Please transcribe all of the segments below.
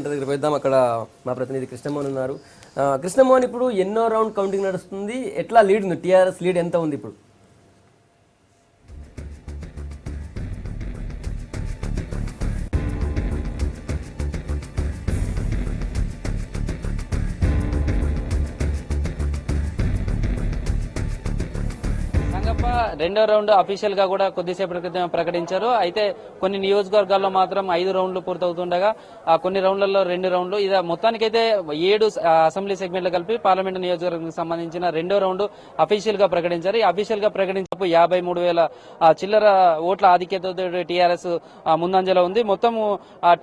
Centre దగ్గర పోద్దాం. అక్కడ మా ప్రతినిధి కృష్ణమోహన్ ఉన్నారు. కృష్ణమోహన్, ఇప్పుడు ఎన్నో రౌండ్ కౌంటింగ్ నడుస్తుంది, ఎట్లా లీడ్ ఉంది? టీఆర్ఎస్ లీడ్ ఎంత ఉంది ఇప్పుడు? రెండో రౌండ్ అఫీషియల్ గా కూడా కొద్దిసేపటి క్రితం ప్రకటించారు. అయితే కొన్ని నియోజకవర్గాల్లో మాత్రం 5 రౌండ్లు పూర్తవుతుండగా కొన్ని రౌండ్లలో 2 రౌండ్లు, ఇది మొత్తానికైతే 7 అసెంబ్లీ సెగ్మెంట్లు కలిపి పార్లమెంట్ నియోజకవర్గానికి సంబంధించిన రెండో రౌండ్ అఫీషియల్ గా ప్రకటించారు. ఈ అఫీషియల్ గా ప్రకటించినప్పుడు 53,000 చిల్లర ఓట్ల ఆధిక్యత టీఆర్ఎస్ ముందంజలో ఉంది. మొత్తం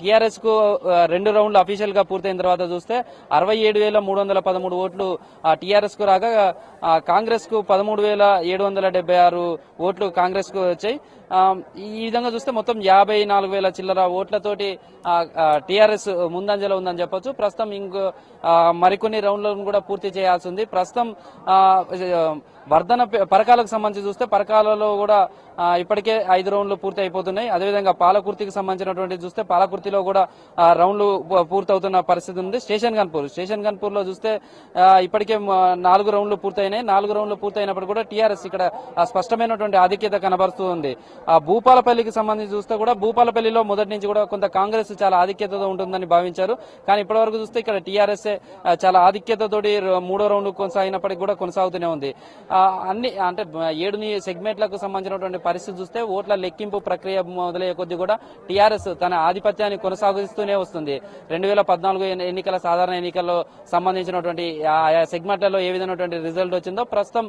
టీఆర్ఎస్ కు 2 రౌండ్లు అఫీషియల్ గా పూర్తయిన తర్వాత చూస్తే 67,313 ఓట్లు టీఆర్ఎస్ కు రాగా కాంగ్రెస్ కు 13,776 ఓట్లు కాంగ్రెస్ కు వచ్చాయి. ఈ విధంగా చూస్తే మొత్తం 54,000 చిల్లర ఓట్లతోటి టీఆర్ఎస్ ముందంజలో ఉందని చెప్పొచ్చు. ప్రస్తుతం మరికొన్ని రౌండ్లను కూడా పూర్తి చేయాల్సి ఉంది. ప్రస్తుతం వర్ధన పరకాలకు సంబంధించి చూస్తే పరకాలలో కూడా ఇప్పటికే 5 రౌండ్లు పూర్తి అయిపోతున్నాయి. అదేవిధంగా పాలకుర్తికి సంబంధించినటువంటి చూస్తే పాలకుర్తిలో కూడా రౌండ్లు పూర్తవుతున్న పరిస్థితి ఉంది. స్టేషన్ గన్పూర్ లో చూస్తే ఇప్పటికే 4 రౌండ్లు పూర్తయినాయి. 4 రౌండ్లు పూర్తయినప్పుడు కూడా టీఆర్ఎస్ ఇక్కడ స్పష్టమైనటువంటి ఆధిక్యత కనబరుస్తుంది. భూపాలపల్లికి సంబంధించి చూస్తే కూడా భూపాలపల్లిలో మొదటి నుంచి కూడా కొంత కాంగ్రెస్ చాలా ఆధిక్యతతో ఉంటుందని భావించారు. కానీ ఇప్పటి వరకు చూస్తే ఇక్కడ టీఆర్ఎస్ చాలా ఆధిక్యతతోటి 3వ రౌండ్ కొనసాగినప్పటికీ కూడా కొనసాగుతూనే ఉంది. అన్ని అంటే 7 సెగ్మెంట్లకు సంబంధించినటువంటి పరిస్థితి చూస్తే ఓట్ల లెక్కింపు ప్రక్రియ మొదలయ్యే కొద్ది కూడా టీఆర్ఎస్ తన ఆధిపత్యాన్ని కొనసాగిస్తూనే వస్తుంది. 2014 ఎన్నికల సాధారణ ఎన్నికల్లో సంబంధించినటువంటి ఆయా సెగ్మెంట్లలో ఏ విధమైనటువంటి రిజల్ట్ వచ్చిందో ప్రస్తుతం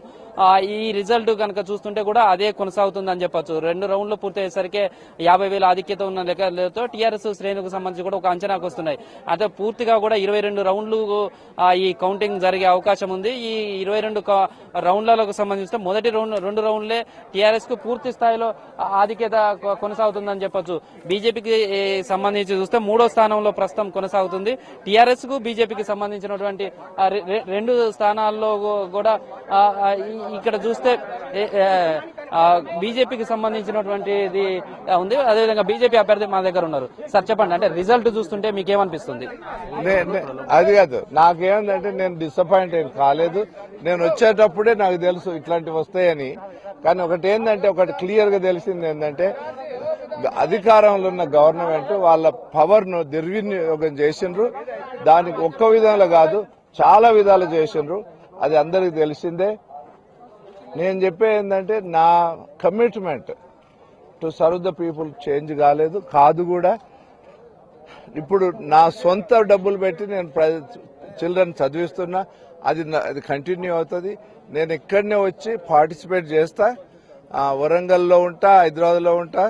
ఈ రిజల్ట్ కనుక చూస్తుంటే కూడా అదే కొనసాగుతుందని చెప్పొచ్చు. 2 రౌండ్లు పూర్తయ్యేసరికి 50,000 ఆధిక్యత ఉన్న లెక్కలతో టీఆర్ఎస్ శ్రేణుకు సంబంధించి కూడా ఒక అంచనాకు వస్తున్నాయి. అయితే పూర్తిగా కూడా 22 రౌండ్లు ఈ కౌంటింగ్ జరిగే అవకాశం ఉంది. ఈ 22 రౌండ్లకు సంబంధించి మొదటి 2 రౌండ్లే టీఆర్ఎస్ కు పూర్తి స్థాయిలో ఆధిక్యత కొనసాగుతుందని చెప్పొచ్చు. బీజేపీకి సంబంధించి చూస్తే 3వ స్థానంలో ప్రస్తుతం కొనసాగుతుంది. టీఆర్ఎస్ కు బీజేపీకి సంబంధించినటువంటి 2 స్థానాల్లో కూడా ఇక్కడ చూస్తే బీజేపీకి సంబంధించినటువంటిది ఉంది. అదేవిధంగా బీజేపీ అభ్యర్థి మా దగ్గర ఉన్నారు. సార్ చెప్పండి, అంటే రిజల్ట్ చూస్తుంటే మీకేమనిపిస్తుంది? అది కాదు, నాకేమందంటే నేను డిసప్పాయింట్ ఏం కాలేదు. నేను వచ్చేటప్పుడే నాకు తెలుసు ఇట్లాంటివి వస్తాయని. కానీ ఒకటి ఏంటంటే, ఒకటి క్లియర్ గా తెలిసింది ఏంటంటే, అధికారంలో ఉన్న గవర్నమెంట్ వాళ్ళ పవర్ ను దుర్వినియోగం చేసిండ్రు. దానికి ఒక్క విధంలో కాదు, చాలా విధాలు చేసిండ్రు. అది అందరికి తెలిసిందే. నేను చెప్పేది ఏంటంటే, నా commitment to serve the people change కాదు కూడా. ఇప్పుడు నా సొంత డబ్బులు పెట్టి నేను చిల్డ్రన్ చదివిస్తున్నా, అది కంటిన్యూ అవుతుంది. నేను ఇక్కడనే వచ్చి పార్టిసిపేట్ చేస్తా. వరంగల్లో ఉంటా, హైదరాబాద్ లో ఉంటా.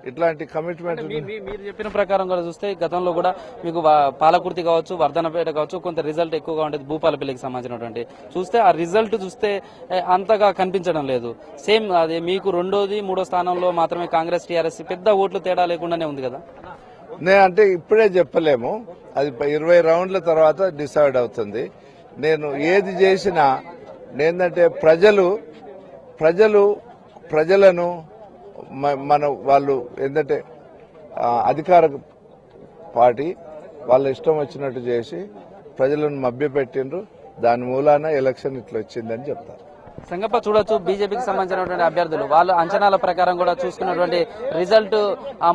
ఇట్లాంటి కమిట్మెంట్ మీరు చెప్పిన ప్రకారం కూడా చూస్తే గతంలో కూడా మీకు పాలకుర్తి కావచ్చు, వర్ధనపేట కావచ్చు, కొంత రిజల్ట్ ఎక్కువగా ఉంటుంది. భూపాలపల్లికి సంబంధించినటువంటి చూస్తే ఆ రిజల్ట్ చూస్తే అంతగా కనిపించడం లేదు. సేమ్ అది మీకు 2వ 3వ స్థానంలో మాత్రమే కాంగ్రెస్ టీఆర్ఎస్ పెద్ద ఓట్లు తేడా లేకుండానే ఉంది కదా. అంటే ఇప్పుడే చెప్పలేము, అది 20 రౌండ్ల తర్వాత డిసైడ్ అవుతుంది. నేను ఏది చేసినా ఏంటంటే ప్రజలను వాళ్ళు ఏంటంటే అధికార పార్టీ వాళ్ళ ఇష్టం వచ్చినట్టు చేసి ప్రజలను మభ్యపెట్టిండ్రు. దాని మూలాన ఎలక్షన్ ఇట్లా వచ్చిందని చెప్తారు. సంగప్ప చూడొచ్చు, బీజేపీకి సంబంధించినటువంటి అభ్యర్థులు వాళ్ళ అంచనాల ప్రకారం కూడా చూసుకున్నటువంటి రిజల్ట్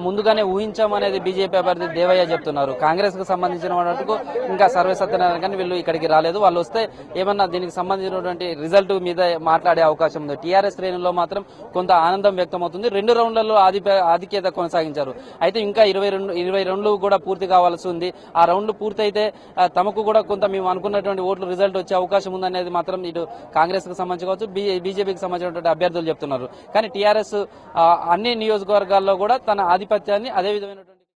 ముందుగానే ఊహించామనేది బీజేపీ అభ్యర్థి దేవయ్య చెప్తున్నారు. కాంగ్రెస్ కు సంబంధించిన వరకు ఇంకా సర్వే సత్యనారాయణ కానీ వీళ్ళు ఇక్కడికి రాలేదు. వాళ్ళు వస్తే ఏమన్నా దీనికి సంబంధించినటువంటి రిజల్ట్ మీద మాట్లాడే అవకాశం ఉంది. టీఆర్ఎస్ శ్రేణుల్లో మాత్రం కొంత ఆనందం వ్యక్తమవుతుంది. 2 రౌండ్లలో ఆధిక్యత కొనసాగించారు. అయితే ఇంకా 20 రౌండ్లు కూడా పూర్తి కావాల్సి ఉంది. ఆ రౌండ్లు పూర్తయితే తమకు కూడా కొంత మేము అనుకున్నటువంటి ఓట్లు రిజల్ట్ వచ్చే అవకాశం ఉందనేది మాత్రం ఇటు కాంగ్రెస్ కు సంబంధించి బీజేపీకి సంబంధించినటువంటి అభ్యర్థులు చెప్తున్నారు. కానీ టీఆర్ఎస్ అన్ని నియోజకవర్గాల్లో కూడా తన ఆధిపత్యాన్ని అదే విధమైన